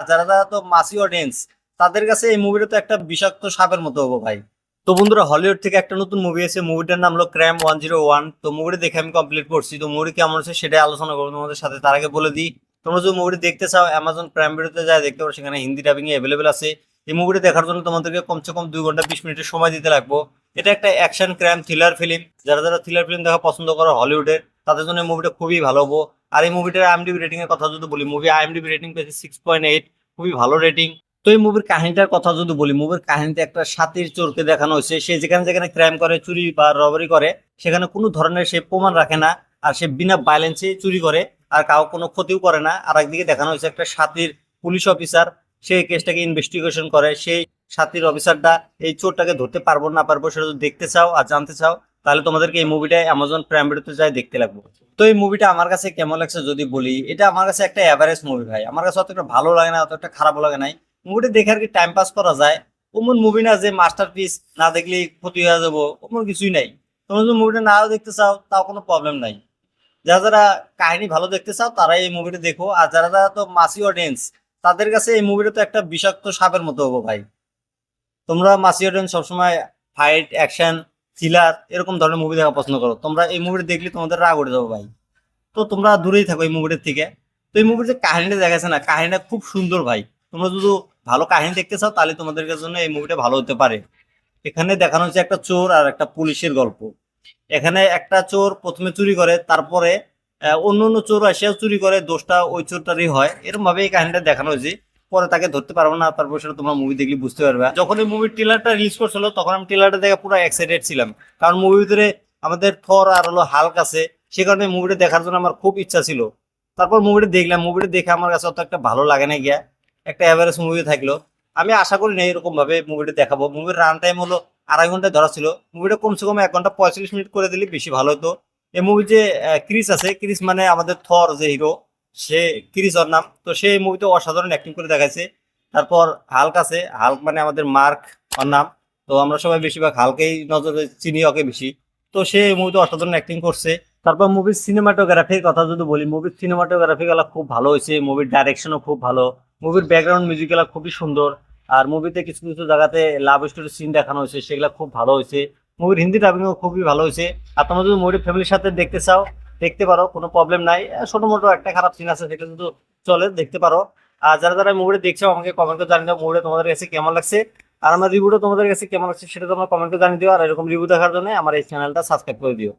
যারা যারা তো মাসি অডিয়েন্স তাদের কাছে এই মুভিটা তো একটা বিষাক্ত সাপের মতো হবো ভাই। তো বন্ধুরা, হলিউড থেকে একটা নতুন মুভি আছে, মুভিটার নাম হলো ক্রাইম 101। তো মুভিটা দেখে আমি কমপ্লিট করছি। তো মুভি কেমন হচ্ছে সেটাই আলোচনা করবো তোমাদের সাথে। তার আগে বলে দিই, তোমরা যদি মুভিটি দেখতে চাও অ্যামাজন প্রাইম ভিডিওতে যায় দেখতে পারো, সেখানে হিন্দি ডাবিং এ অ্যাভেলেবেল আছে। এই মুভিটি দেখার জন্য তোমাদেরকে কমসে কম 2 ঘন্টা 20 মিনিটের সময় দিতে লাগবে। এটা একটা অ্যাকশন ক্রাইম থ্রিলার ফিল্ম। যারা যারা থ্রিলার ফিল্ম দেখা পছন্দ করো হলিউডের, তাদের জন্য এই মুভিটা খুবই ভালো হবো। আর এই মুভিটার আইএমডিবি রেটিং এর কথা যদি বলি, মুভি আইএমডিবি রেটিং পেয়েছে 6.8, খুবই ভালো রেটিং। তো এই মুভির কাহিনীটার কথা যদি বলি, মুভির কাহিনীতে একটা সাতির চোরকে দেখানো হয়েছে। সে যেখানে যেখানে ক্রাইম করে, চুরি বা রবারি করে, সেখানে কোনো ধরনের সে প্রমাণ রাখে না। আর সে বিনা ভায়োলেন্সে চুরি করে, আর কাউ কোনো ক্ষতিও করে না। আর একদিকে দেখানো হয়েছে একটা সাতির পুলিশ অফিসার, সে কেসটাকে ইনভেস্টিগেশন করে। সেই সাতির অফিসারটা এই চোরটাকে ধরতে পারবো না পারবো সেটা যদি দেখতে চাও আর জানতে চাও, তাহলে তোমাদেরকে এই মুভিটা অ্যামাজন প্রাইম ভিডিওতে যাই দেখতে লাগবে। তো এই মুভিটা আমার কাছে কেমন লাগছে যদি বলি, এটা আমার কাছে একটা এভারেজ মুভি ভাই। আমার কাছে অতটা ভালো লাগে না, অতটা খারাপও লাগে নাই। মুভিটা দেখে আর কি টাইম পাস করা যায়। ওমন মুভি না যে মাস্টারপিস, না দেখলেই ক্ষতি হয়ে যাবো, ওমন কিছুই নাই। তোমরা যদি মুভিটা নাও দেখতে চাও তাও কোনো প্রবলেম নাই। যারা যারা কাহিনী ভালো দেখতে চাও তারাই এই মুভিটা দেখো। আর যারা যারা তো মাসি অডিয়েন্স, তাদের কাছে এই মুভিটা তো একটা বিষাক্ত সাপের মতো হবো ভাই। তোমরা মাসি অডিয়েন্স সবসময় ফাইট, অ্যাকশন, থ্রিলার এরকম ধরনের মুভি দেখা পছন্দ করো, তোমরা এই মুভিটা দেখলে তোমাদের রাগ উঠে যাবো ভাই। তো তোমরা দূরেই থাকো এই মুভিটার থেকে। তো এই মুভির যে কাহিনীটা দেখাচ্ছে না, কাহিনীটা খুব সুন্দর ভাই। তোমরা যদি ভালো কাহিনী দেখতে চাও তাহলে তোমাদের জন্য এই মুভিটা ভালো হতে পারে। এখানে দেখানো হচ্ছে একটা চোর আর একটা পুলিশের গল্প। এখানে একটা চোর প্রথমে চুরি করে, তারপরে অন্য অন্য চোর এসেও চুরি করে, দোষটা ওই চোরটারই হয়। এরকম ভাবে এই কাহিনীটা দেখানো হয়েছে। পরে তাকে ধরতে পারবো না, তারপর সেটা তোমরা মুভি দেখলে বুঝতে পারবে। যখন এই মুভির ট্রেলারটা রিলিজ করছিল তখন আমি ট্রেলারটা দেখে পুরো এক্সাইটেড ছিলাম। কারণ মুভির ভিতরে আমাদের থর আর হলো হাল্ক আছে, সে কারণে মুভিটা দেখার জন্য আমার খুব ইচ্ছা ছিল। তারপর মুভিটা দেখলাম, মুভিটা দেখে আমার কাছে অত একটা ভালো লাগে না গিয়া, একটা অ্যাভারেজ মুভি থাকলো। আমি আশা করি না এরকম ভাবে মুভিটা দেখাবো। মুভির রান টাইম হলো 2.5 ঘন্টা ধরা ছিল। মুভিটা কমসে কম 1 ঘন্টা 45 মিনিট করে দিলে বেশি ভালো হতো। এই মুভি যে ক্রিস আছে, ক্রিস মানে আমাদের থর যে হিরো, সে ক্রিস ওর নাম। তো সে এই মুভিতে অসাধারণ অ্যাক্টিং করে দেখাইছে। তারপর হাল্ক আছে, হাল্ক মানে আমাদের মার্ক ওর নাম। তো আমরা সবাই বেশিরভাগ হালকেই নজরে চিনি ওকে বেশি। তো সে এই মুভিতে অসাধারণ অ্যাক্টিং করছে। তারপর মুভির সিনেমাটোগ্রাফির কথা যদি বলি, মুভির সিনেমাটোগ্রাফি গুলা খুব ভালো হয়েছে, মুভির ডাইরেকশনও খুব ভালো, মুভির ব্যাকগ্রাউন্ড মিউজিক গুলা খুবই সুন্দর। আর মুভিতে কিছু কিছু জায়গাতে লাভ স্টোরি সিন দেখানো হয়েছে, সেগুলো খুব ভালো হয়েছে। মুভির হিন্দি ডাবিংও খুবই ভালো হয়েছে। আর তোমরা যদি মুভির ফ্যামিলির সাথে দেখতে চাও দেখতে পারো, কোনো প্রবলেম নাই। ছোট মোটো একটা খারাপ সিন আছে, সেটা কিন্তু চলে, দেখতে পারো। আর যারা যারা মুভিটা দেখছো আমাকে কমেন্ট করে জানিয়ে দাও মুভিটা তোমাদের কাছে কেমন লাগছে। আর আমার রিভিউটা তোমাদের কাছে কেমন লাগছে সেটা তোমরা কমেন্ট করে জানিয়ে দিও। আর এরকম রিভিউ দেখার জন্য আমার এই চ্যানেলটা সাবস্ক্রাইব করে দিও।